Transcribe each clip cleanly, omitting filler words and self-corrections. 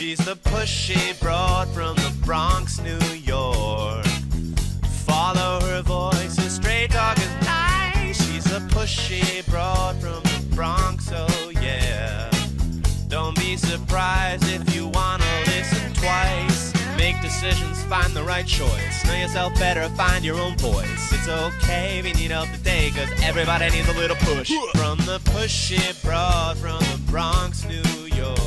She's the pushy broad from the Bronx, New York. Follow her voice, a straight dog is nice. She's a pushy broad from the Bronx, oh yeah. Don't be surprised if you wanna listen twice. Make decisions, find the right choice. Know yourself better, find your own voice. It's okay if you need help today, cause everybody needs a little push. From the pushy broad from the Bronx, New York.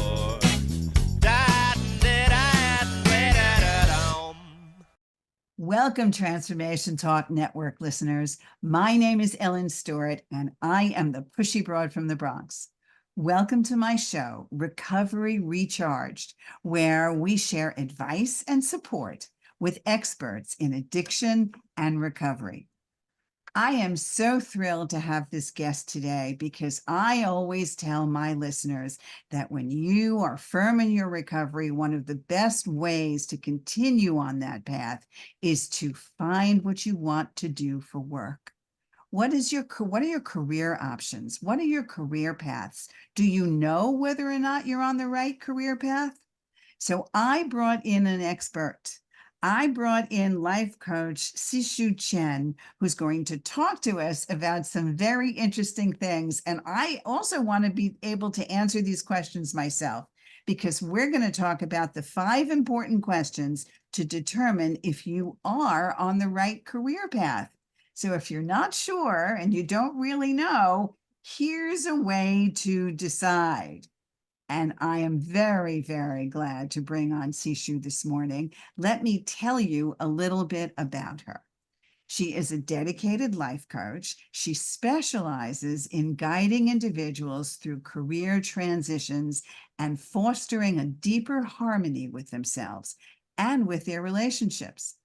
Welcome, Transformation Talk Network listeners. My name is Ellen Stewart, and I am the pushy broad from the Bronx. Welcome to my show, Recovery Recharged, where we share advice and support with experts in addiction and recovery. I am so thrilled to have this guest today because I always tell my listeners that when you are firm in your recovery, one of the best ways to continue on that path is to find what you want to do for work. What are your career options? What are your career paths? Do you know whether or not you're on the right career path? So I brought in an expert. I brought in life coach Sixu Chen, who's going to talk to us about some very interesting things. And I also want to be able to answer these questions myself, because we're going to talk about the 5 important questions to determine if you are on the right career path. So if you're not sure and you don't really know, here's a way to decide. And I am very, very glad to bring on Sixu this morning. Let me tell you a little bit about her. She is a dedicated life coach. She specializes in guiding individuals through career transitions and fostering a deeper harmony with themselves and with their relationships.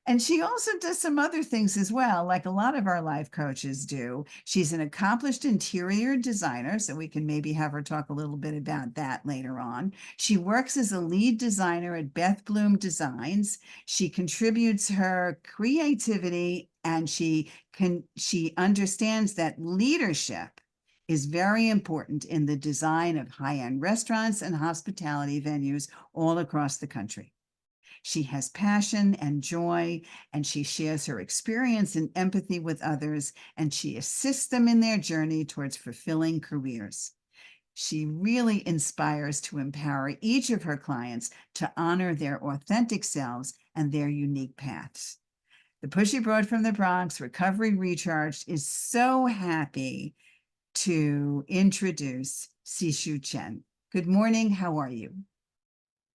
And she also does some other things as well, like a lot of our life coaches do. She's an accomplished interior designer, so we can maybe have her talk a little bit about that later on. She works as a lead designer at Beth Bloom Designs. She contributes her creativity, and she understands that leadership is very important in the design of high-end restaurants and hospitality venues all across the country. She has passion and joy, and she shares her experience and empathy with others, and she assists them in their journey towards fulfilling careers. She really inspires to empower each of her clients to honor their authentic selves and their unique paths. The Pushy Broad from the Bronx, Recovery Recharged, is so happy to introduce Sixu Chen. Good morning. How are you?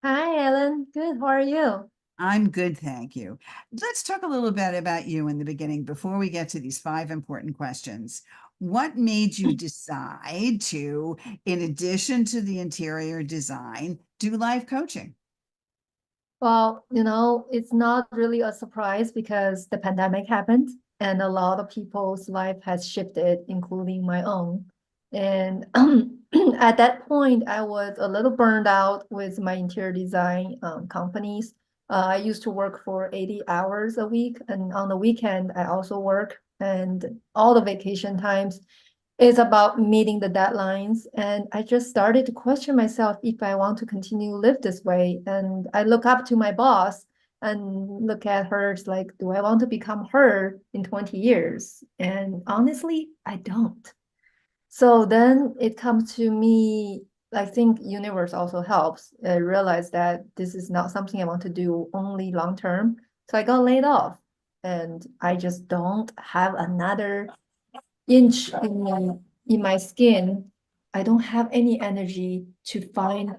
Hi, Ellen. Good. How are you? I'm good, thank you. Let's talk a little bit about you in the beginning before we get to these 5 important questions. What made you decide to, in addition to the interior design, do life coaching? Well, it's not really a surprise because the pandemic happened and a lot of people's life has shifted, including my own. And at that point, I was a little burned out with my interior design companies. I used to work for 80 hours a week, and on the weekend, I also work, and all the vacation times is about meeting the deadlines. And I just started to question myself if I want to continue to live this way. And I look up to my boss and look at her, it's like, do I want to become her in 20 years? And honestly, I don't. So then it comes to me, I think universe also helps. I realized that this is not something I want to do only long term. So I got laid off, and I just don't have another inch in my skin. I don't have any energy to find,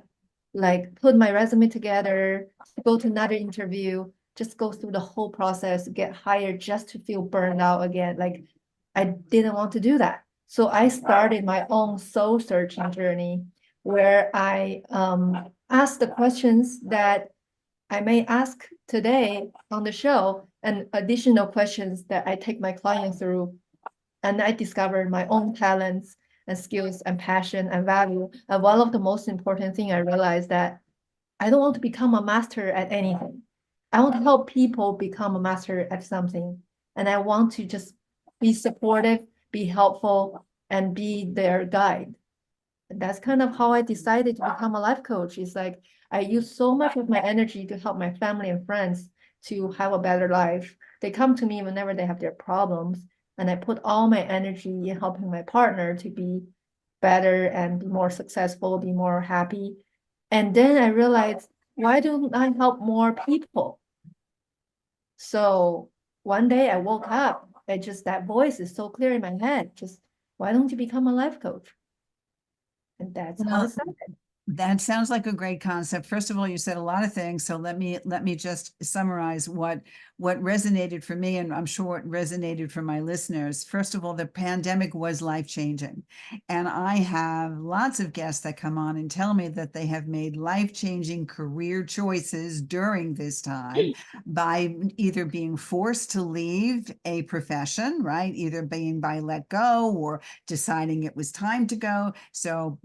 like, put my resume together, go to another interview, just go through the whole process, get hired just to feel burned out again. Like, I didn't want to do that. So I started my own soul searching journey where I asked the questions that I may ask today on the show, and additional questions that I take my clients through. And I discovered my own talents and skills and passion and value. And one of the most important thing I realized that I don't want to become a master at anything. I want to help people become a master at something. And I want to just be supportive, be helpful, and be their guide. And that's kind of how I decided to become a life coach. It's like I use so much of my energy to help my family and friends to have a better life. They come to me whenever they have their problems, and I put all my energy in helping my partner to be better and be more successful, be more happy. And then I realized, why don't I help more people? So one day I woke up, that voice is so clear in my head, just why don't you become a life coach? And that's how Well, it started. that sounds like a great concept. First of all, you said a lot of things, so let me just summarize what resonated for me, and I'm sure what resonated for my listeners. First of all, the pandemic was life-changing, and I have lots of guests that come on and tell me that they have made life-changing career choices during this time by either being forced to leave a profession, right? Either being by let go or deciding it was time to go. So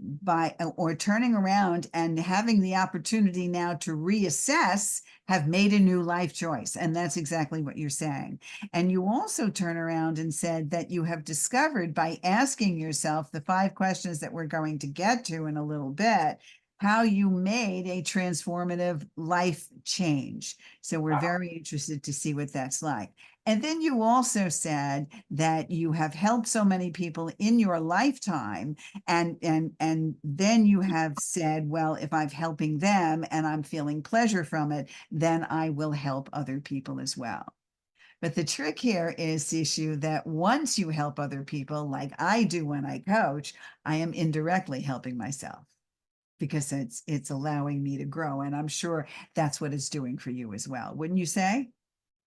or turning around and having the opportunity now to reassess, have made a new life choice. And that's exactly what you're saying. And you also turn around and said that you have discovered by asking yourself the 5 questions that we're going to get to in a little bit, how you made a transformative life change. So we're very interested to see what that's like. And then you also said that you have helped so many people in your lifetime, and then you have said, well, if I'm helping them and I'm feeling pleasure from it, then I will help other people as well. But the trick here is, Sixu, that once you help other people, like I do when I coach, I am indirectly helping myself, because it's allowing me to grow. And I'm sure that's what it's doing for you as well. Wouldn't you say?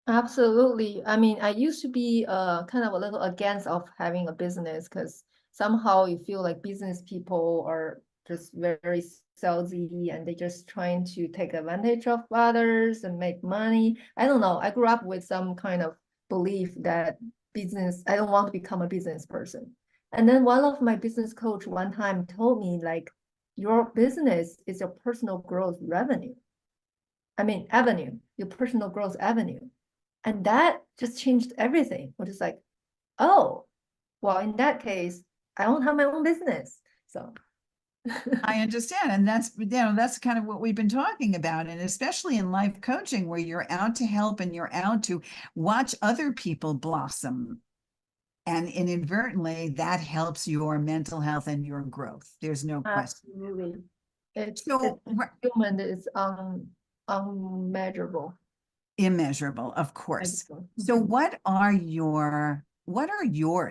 Absolutely. I mean, I used to be kind of a little against of having a business because somehow you feel like business people are just very salesy and they just trying to take advantage of others and make money. I don't know. I grew up with some kind of belief that I don't want to become a business person. And then one of my business coach one time told me like, your business is your personal growth revenue. I mean, avenue, your personal growth avenue. And that just changed everything. We're just like, oh, well, in that case, I won't have my own business. So I understand. And that's kind of what we've been talking about. And especially in life coaching, where you're out to help and you're out to watch other people blossom. And inadvertently, that helps your mental health and your growth. There's no question. absolutely, it's So human is unmeasurable. immeasurable, of course. So what are your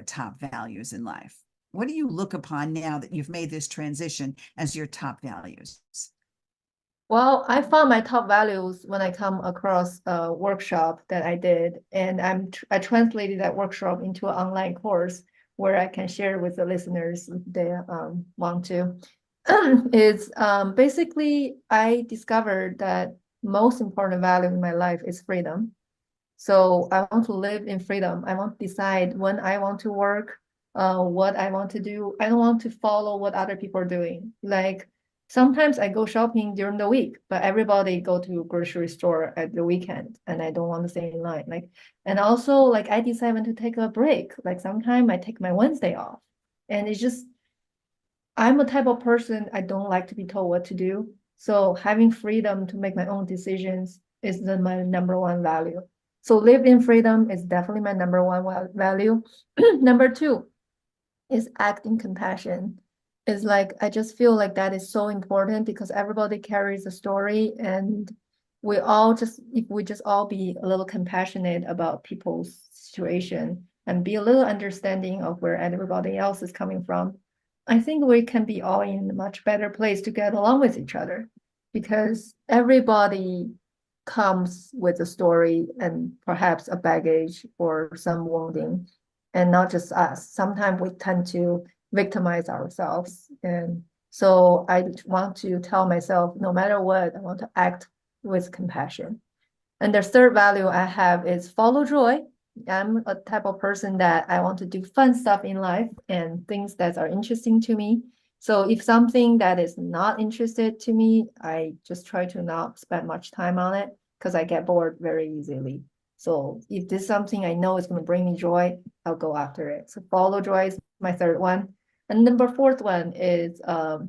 top values in life? What do you look upon now that you've made this transition as your top values? Well, I found my top values when I come across a workshop that I did, and I translated that workshop into an online course where I can share with the listeners if they want to. It's basically I discovered that most important value in my life is freedom. So I want to live in freedom. I want to decide when I want to work, what I want to do. I don't want to follow what other people are doing. Like sometimes I go shopping during the week, but everybody go to grocery store at the weekend, and I don't want to stay in line. Like, and also like I decide when to take a break. Like sometimes I take my Wednesday off, and it's just I'm a type of person I don't like to be told what to do. So having freedom to make my own decisions is my number one value. So live in freedom is definitely my number one value. Number two is acting compassion. It's like I just feel like that is so important because everybody carries a story, and if we just all be a little compassionate about people's situation and be a little understanding of where everybody else is coming from, I think we can be all in a much better place to get along with each other, because everybody comes with a story and perhaps a baggage or some wounding, and not just us. Sometimes we tend to victimize ourselves. And so I want to tell myself, no matter what, I want to act with compassion. And the third value I have is follow joy. I'm a type of person that I want to do fun stuff in life and things that are interesting to me. So if something that is not interested to me, I just try to not spend much time on it because I get bored very easily. So if this is something I know is going to bring me joy, I'll go after it. So follow joy is my third one. And number fourth one is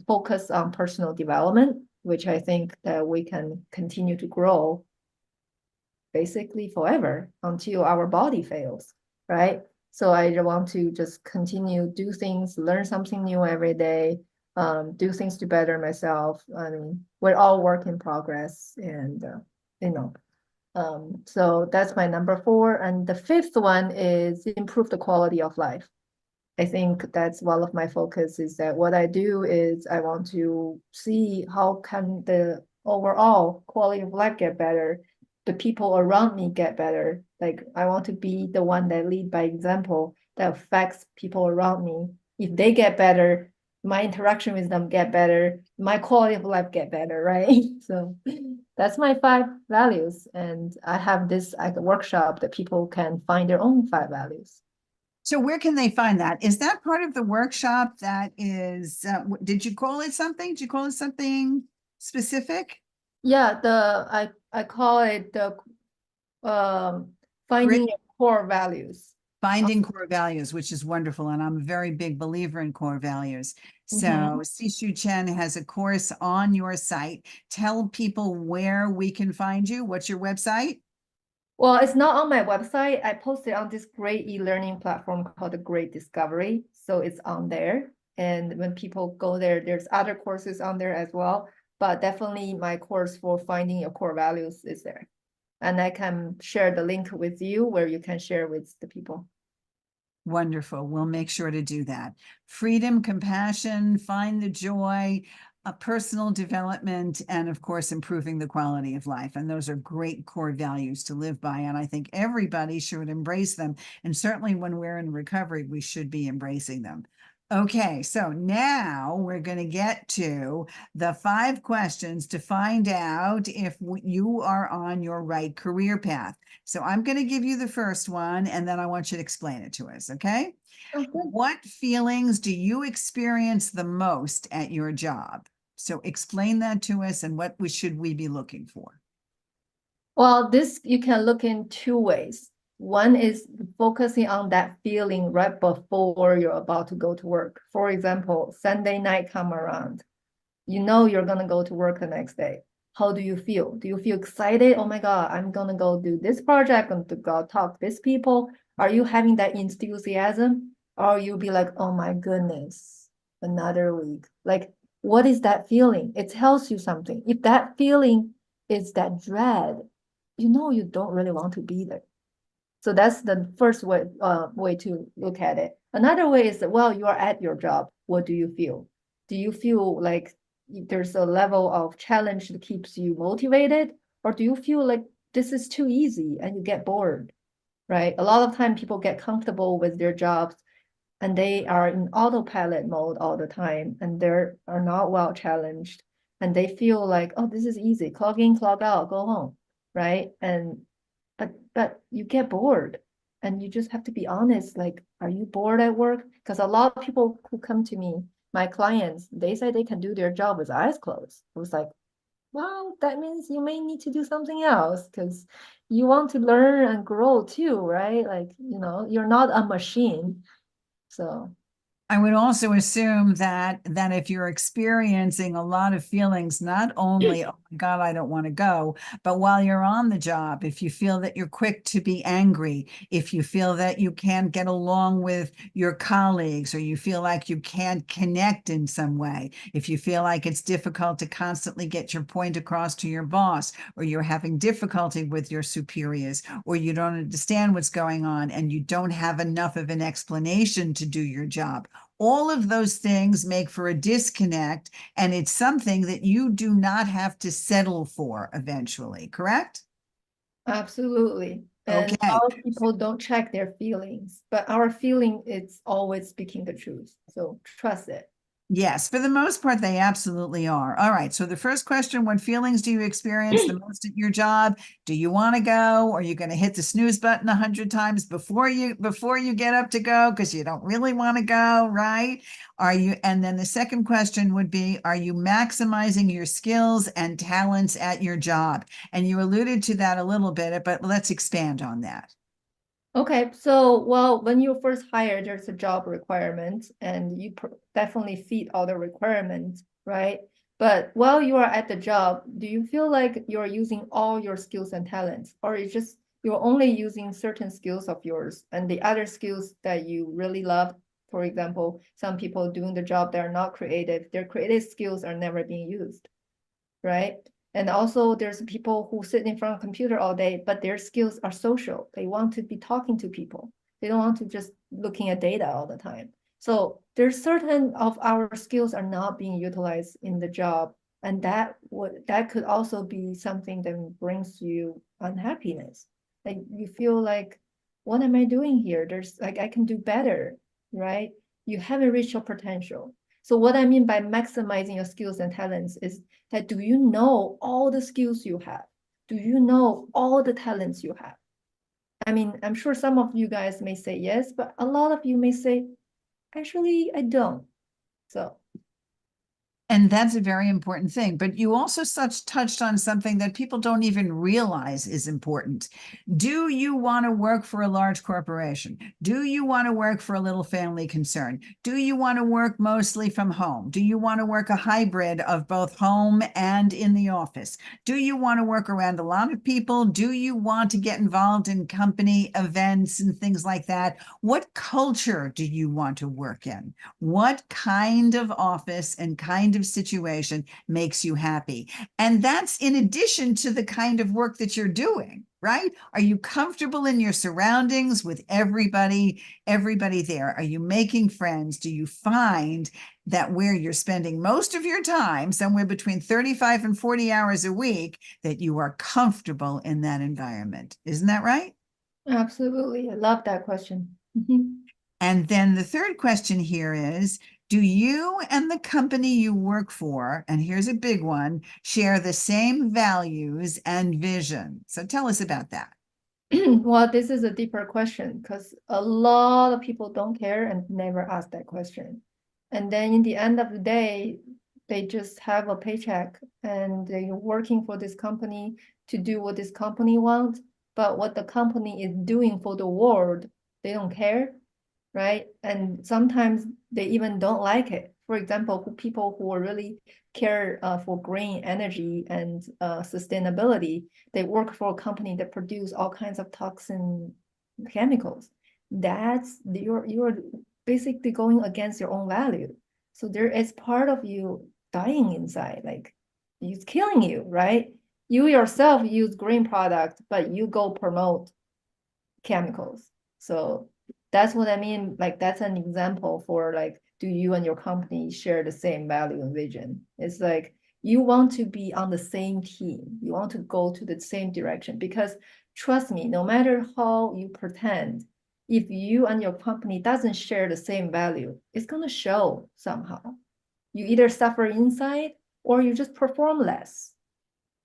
focus on personal development. which I think that we can continue to grow basically forever until our body fails, right? So I want to just continue do things, learn something new every day, do things to better myself. I mean, we're all work in progress, and you know, so that's my number 4. And the 5th one is improve the quality of life. I think that's one of my focus is that what I do is I want to see how can the overall quality of life get better, the people around me get better. Like I want to be the one that lead by example that affects people around me. If they get better, my interaction with them get better, my quality of life get better, right? So that's my 5 values. And I have this like a workshop that people can find their own 5 values. So where can they find that? Is that part of the workshop that is, did you call it something? Did you call it something specific? Yeah, I call it the finding your core values. Finding core values, which is wonderful. And I'm a very big believer in core values. So Sixu Chen has a course on your site. Tell people where we can find you. What's your website? Well, it's not on my website. I posted on this great e-learning platform called the Great Discovery. So it's on there. And when people go there, there's other courses on there as well. But definitely my course for finding your core values is there. And I can share the link with you where you can share with the people. Wonderful. We'll make sure to do that. Freedom, compassion, find the joy, personal development, and of course, improving the quality of life. And those are great core values to live by. And I think everybody should embrace them. And certainly when we're in recovery, we should be embracing them. Okay, so now we're going to get to the 5 questions to find out if you are on your right career path. So I'm going to give you the first one, and then I want you to explain it to us, okay? Okay. What feelings do you experience the most at your job? So explain that to us, and what should we be looking for? Well, this you can look in 2 ways. One is focusing on that feeling right before you're about to go to work. For example, Sunday night come around. You know you're gonna go to work the next day. How do you feel? Do you feel excited? Oh my God, I'm gonna go do this project, I'm gonna go talk to these people. Are you having that enthusiasm? Or you'll be like, oh my goodness, another week. Like, what is that feeling? It tells you something. If that feeling is that dread, you know you don't really want to be there. So that's the first way to look at it. Another way is, well, you are at your job. What do you feel? Do you feel like there's a level of challenge that keeps you motivated? Or do you feel like this is too easy and you get bored, right? A lot of time people get comfortable with their jobs and they are in autopilot mode all the time and they are not well challenged. And they feel like, oh, this is easy. Clock in, clock out, go home, right? And but you get bored and you just have to be honest, like, are you bored at work? Because a lot of people who come to me, my clients, they say they can do their job with eyes closed. I was like, well, that means you may need to do something else because you want to learn and grow too, right? Like, you're not a machine. So I would also assume that if you're experiencing a lot of feelings, not only, oh my God, I don't want to go, but while you're on the job, if you feel that you're quick to be angry, if you feel that you can't get along with your colleagues, or you feel like you can't connect in some way, if you feel like it's difficult to constantly get your point across to your boss, or you're having difficulty with your superiors, or you don't understand what's going on and you don't have enough of an explanation to do your job. All of those things make for a disconnect, and it's something that you do not have to settle for eventually, correct? absolutely. And Okay. most people don't check their feelings, but our feeling is always speaking the truth. So trust it. Yes, for the most part, they absolutely are. All right. So the first question, what feelings do you experience the most at your job? Do you want to go? Or are you going to hit the snooze button 100 times before you get up to go because you don't really want to go, right? And then the second question would be, are you maximizing your skills and talents at your job? And you alluded to that a little bit, but let's expand on that. Okay, so well, when you first hire, there's a job requirement and you definitely feed all the requirements, right? But while you are at the job, do you feel like you're using all your skills and talents, or it's just you're only using certain skills of yours and the other skills that you really love? For example, some people doing the job, they're not creative. Their creative skills are never being used, right? And also there's people who sit in front of a computer all day, but their skills are social. They want to be talking to people. They don't want to just looking at data all the time. So there's certain of our skills are not being utilized in the job. And that could also be something that brings you unhappiness. Like you feel like, what am I doing here? There's like, I can do better, right? You haven't reached your potential. So what I mean by maximizing your skills and talents is that do you know all the skills you have? Do you know all the talents you have? I mean, I'm sure some of you guys may say yes, but a lot of you may say, actually, I don't. So And that's a very important thing. But you also touched on something that people don't even realize is important. Do you want to work for a large corporation? Do you want to work for a little family concern? Do you want to work mostly from home? Do you want to work a hybrid of both home and in the office? Do you want to work around a lot of people? Do you want to get involved in company events and things like that? What culture do you want to work in? What kind of office and kind of situation makes you happy? And that's in addition to the kind of work that you're doing, right? Are you comfortable in your surroundings with everybody there? Are you making friends? Do you find that where you're spending most of your time, somewhere between 35 and 40 hours a week, that you are comfortable in that environment? Isn't that right? absolutely, I love that question. Mhm. And then the third question here is, do you and the company you work for, and here's a big one, share the same values and vision? So tell us about that. Well, this is a deeper question because a lot of people don't care and never ask that question. And then in the end of the day, they just have a paycheck and they're working for this company to do what this company wants. But what the company is doing for the world, they don't care, right? And sometimes they even don't like it. For example, people who are really care for green energy and sustainability, they work for a company that produce all kinds of toxin chemicals. That's you're basically going against your own value. So there is part of you dying inside, like it's killing you, right? You yourself use green product, but you go promote chemicals. So that's what I mean. Like that's an example for like, do you and your company share the same value and vision? It's like you want to be on the same team. You want to go to the same direction because trust me, no matter how you pretend, if you and your company doesn't share the same value, it's gonna show somehow. You either suffer inside or you just perform less.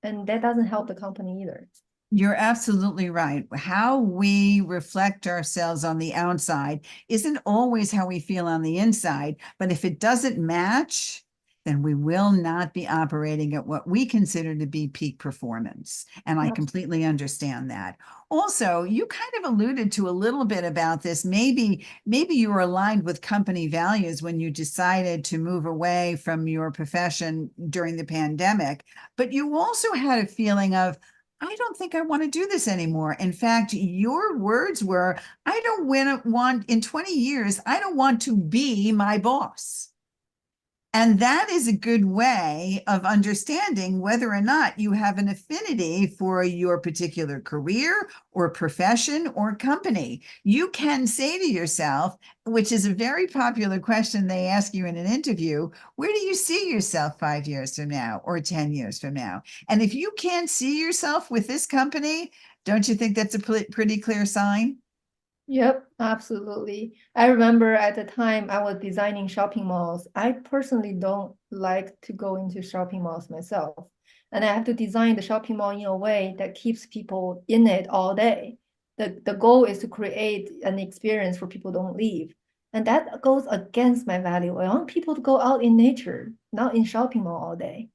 And that doesn't help the company either. You're absolutely right. How we reflect ourselves on the outside isn't always how we feel on the inside, but if it doesn't match, then we will not be operating at what we consider to be peak performance. And I completely understand that. Also, you kind of alluded to a little bit about this. Maybe you were aligned with company values when you decided to move away from your profession during the pandemic, but you also had a feeling of, I don't think I want to do this anymore. In fact, your words were, I don't want in 20 years, I don't want to be my boss. And that is a good way of understanding whether or not you have an affinity for your particular career or profession or company. You can say to yourself, which is a very popular question they ask you in an interview, where do you see yourself 5 years from now or 10 years from now? And if you can't see yourself with this company, don't you think that's a pretty clear sign? Yep, absolutely. I remember at the time I was designing shopping malls. I personally don't like to go into shopping malls myself. And I have to design the shopping mall in a way that keeps people in it all day. The goal is to create an experience where people don't leave. And that goes against my value. I want people to go out in nature, not in shopping mall all day.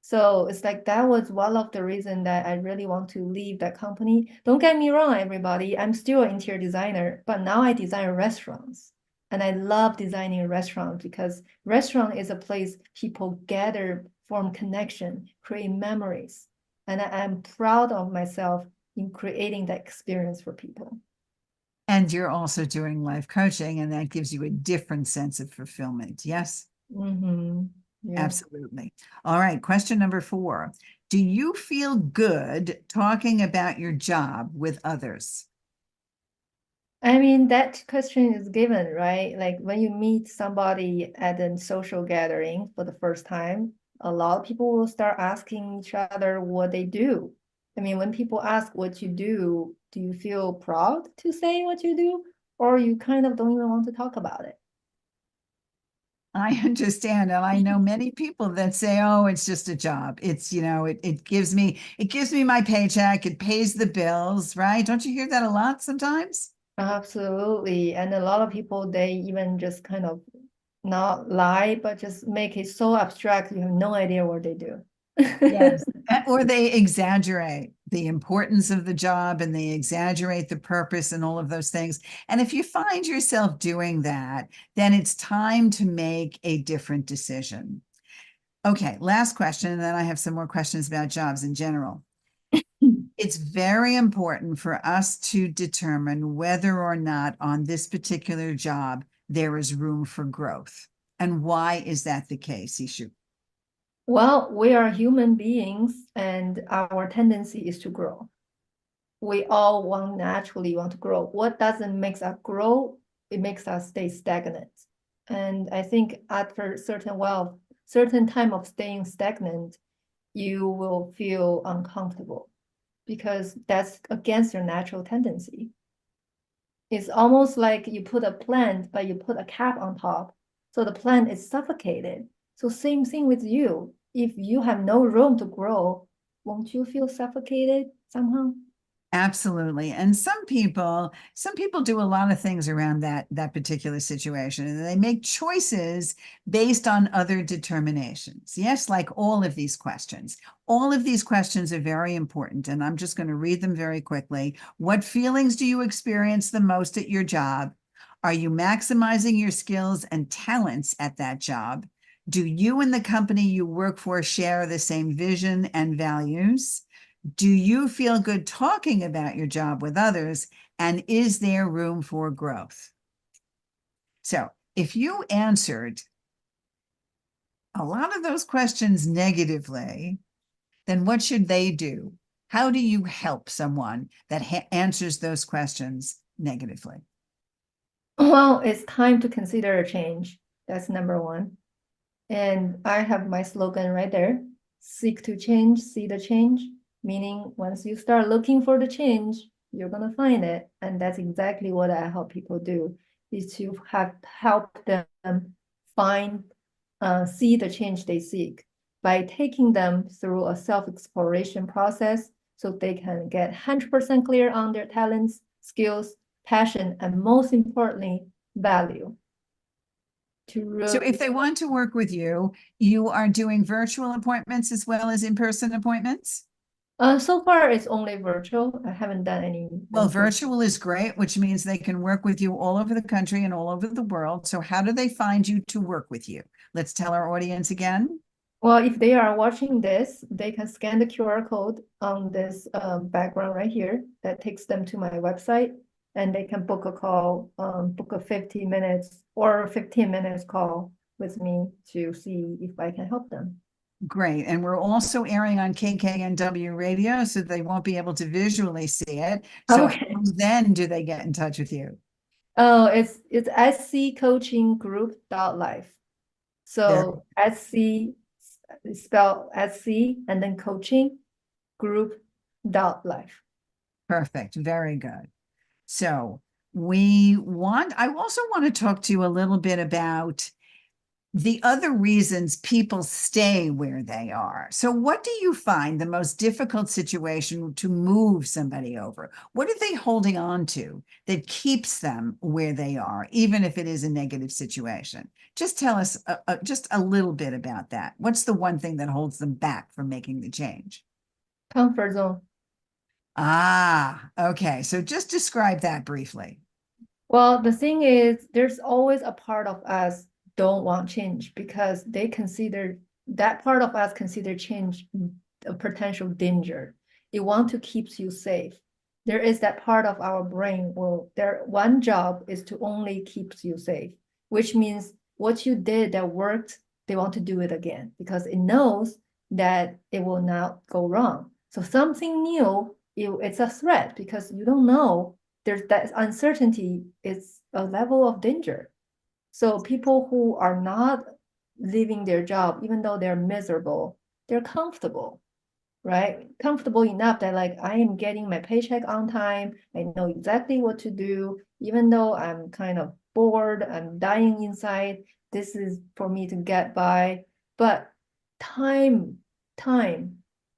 So it's like that was one of the reasons that I really want to leave that company. Don't get me wrong, everybody. I'm still an interior designer, but now I design restaurants. And I love designing restaurants because restaurant is a place people gather form connection, create memories. And I am proud of myself in creating that experience for people. And you're also doing life coaching, and that gives you a different sense of fulfillment. Yes, Yeah. absolutely. All right, question number 4. Do you feel good talking about your job with others? I mean, that question is given, right? Like when you meet somebody at a social gathering for the first time, a lot of people will start asking each other what they do. I mean, when people ask what you do you feel proud to say what you do, or you kind of don't even want to talk about it? I understand. And I know many people that say, oh, it's just a job. It's, it gives me my paycheck. It pays the bills, right? Don't you hear that a lot sometimes? Absolutely. And a lot of people, they even just kind of not lie, but just make it so abstract, you have no idea what they do. Yes. Or they exaggerate the importance of the job and they exaggerate the purpose and all of those things. And if you find yourself doing that, then it's time to make a different decision. Okay, last question, and then I have some more questions about jobs in general. It's very important for us to determine whether or not on this particular job there is room for growth. And why is that the case, Sixu? Well, we are human beings and our tendency is to grow. We all naturally want to grow. What doesn't make us grow? It makes us stay stagnant. And I think after certain time of staying stagnant, you will feel uncomfortable because that's against your natural tendency. It's almost like you put a plant, but you put a cap on top. So the plant is suffocated. So same thing with you. If you have no room to grow, won't you feel suffocated somehow? Absolutely. And some people do a lot of things around that particular situation, and they make choices based on other determinations. Yes, like all of these questions. All of these questions are very important, and I'm just going to read them very quickly. What feelings do you experience the most at your job? Are you maximizing your skills and talents at that job? Do you and the company you work for share the same vision and values? Do you feel good talking about your job with others? And is there room for growth? So if you answered a lot of those questions negatively, then what should they do? How do you help someone that answers those questions negatively? Well, it's time to consider a change. That's number one. And I have my slogan right there. Seek to change, see the change. Meaning once you start looking for the change, you're gonna find it. And that's exactly what I help people do, is to help them find, see the change they seek by taking them through a self-exploration process so they can get 100% clear on their talents, skills, passion, and most importantly, value. So if they want to work with you, you are doing virtual appointments as well as in-person appointments? So far it's only virtual. I haven't done any. Well, virtual is great, which means they can work with you all over the country and all over the world. So how do they find you to work with you? Let's tell our audience again. Well, if they are watching this, they can scan the QR code on this background right here that takes them to my website, and they can book a call, book a 50 minutes or 15 minutes call with me to see if I can help them. Great. And we're also airing on KKNW radio, so they won't be able to visually see it. So Okay. how then do they get in touch with you? Oh, it's sccoachinggroup.life. So SC spelled SC and then coaching group.life. Perfect. Very good. So I also want to talk to you a little bit about the other reasons people stay where they are. So what do you find the most difficult situation to move somebody over? What are they holding on to that keeps them where they are, even if it is a negative situation? Just tell us just a little bit about that. What's the one thing that holds them back from making the change? Comfort zone. Ah, okay. So just describe that briefly. Well, the thing is, there's always a part of us don't want change because they consider that part of us consider change a potential danger. It want to keep you safe. There is that part of our brain, well, their one job is to only keep you safe, which means what you did that worked, they want to do it again because it knows that it will not go wrong. So something new, it's a threat because you don't know. There's that uncertainty is a level of danger. So people who are not leaving their job, even though they're miserable, they're comfortable, right? Comfortable enough that like I am getting my paycheck on time. I know exactly what to do, even though I'm kind of bored, I'm dying inside. This is for me to get by. But time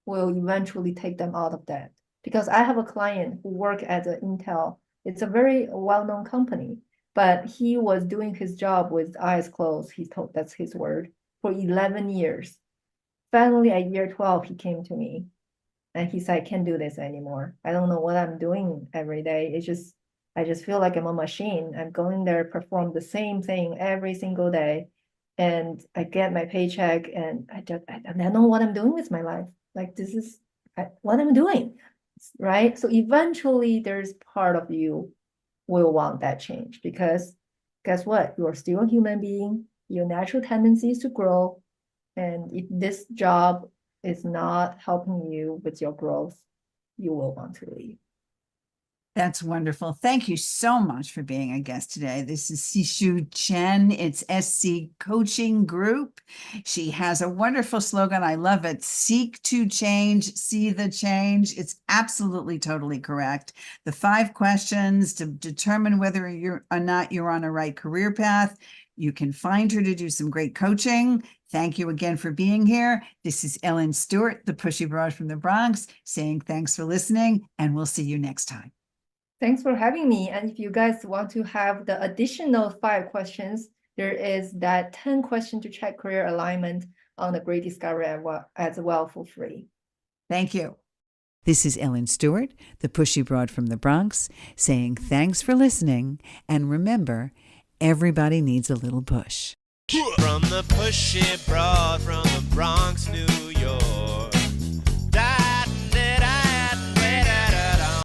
will eventually take them out of that. Because I have a client who worked at the Intel. It's a very well-known company, but he was doing his job with eyes closed. He told, that's his word, for 11 years. Finally, at year 12, he came to me and he said, I can't do this anymore. I don't know what I'm doing every day. It's just, I just feel like I'm a machine. I'm going there, perform the same thing every single day. And I get my paycheck and I don't know what I'm doing with my life. Like, this is what I'm doing, right? So eventually there's part of you will want that change because guess what? You're still a human being. Your natural tendency is to grow. And if this job is not helping you with your growth, you will want to leave. That's wonderful. Thank you so much for being a guest today. This is Sixu Chen. It's SC Coaching Group. She has a wonderful slogan. I love it. Seek to change, see the change. It's absolutely totally correct. The 5 questions to determine whether you're or not you're on a right career path. You can find her to do some great coaching. Thank you again for being here. This is Ellen Stewart, the Pushy Broad from the Bronx, saying thanks for listening, and we'll see you next time. Thanks for having me. And if you guys want to have the additional 5 questions, there is that 10 question to check career alignment on the Great Discovery as well for free. Thank you. This is Ellen Stewart, the Pushy Broad from the Bronx, saying thanks for listening. And remember, everybody needs a little push. From the pushy broad from the Bronx, New York.